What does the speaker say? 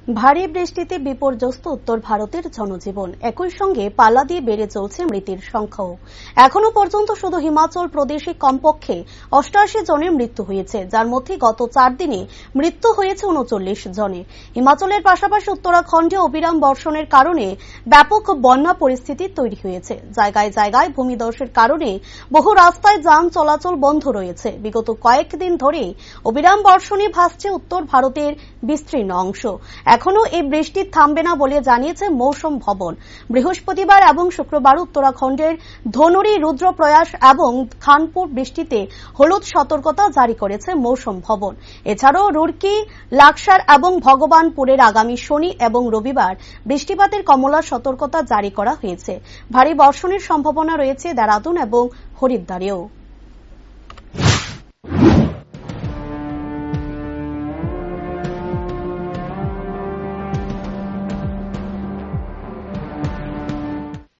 ভারী বৃষ্টিতে বিপর্যস্ত উত্তর ভারতের জনজীবন, একই সঙ্গে পাল্লা দিয়ে বেড়ে চলছে মৃতের সংখ্যাও। এখনো পর্যন্ত শুধু হিমাচল প্রদেশে কমপক্ষে 88 জনের মৃত্যু হয়েছে, যার মধ্যে গত 4 দিনে মৃত্যু হয়েছে 39 জনের। হিমাচলের পাশাপাশি উত্তরাখণ্ডে অবিরাম বর্ষণের কারণে ব্যাপক বন্যা পরিস্থিতি তৈরি হয়েছে। জায়গায় জায়গায় ভূমিধসের কারণে বহু রাস্তায় যান চলাচল বন্ধ রয়েছে। বিগত কয়েকদিন ধরে অবিরাম বর্ষণে ভাসছে উত্তর ভারতের বিস্তীর্ণ অংশ। এখনো এই বৃষ্টি থামবে না বলে জানিয়েছে মৌসুম ভবন। বৃহস্পতিবার এবং শুক্রবার উত্তরাখণ্ডের ধনুরি, রুদ্রপ্রয়াগ এবং খানপুর বৃষ্টিতে হলুদ সতর্কতা জারি করেছে মৌসুম ভবন। এছাড়াও রুড়কি, লাক্সার এবং ভগবানপুরের আগামী শনি এবং রবিবার বৃষ্টিপাতের কমলা সতর্কতা জারি করা হয়েছে। ভারী বর্ষণের সম্ভাবনা রয়েছে দেরাদুন এবং হরিদ্বারেও।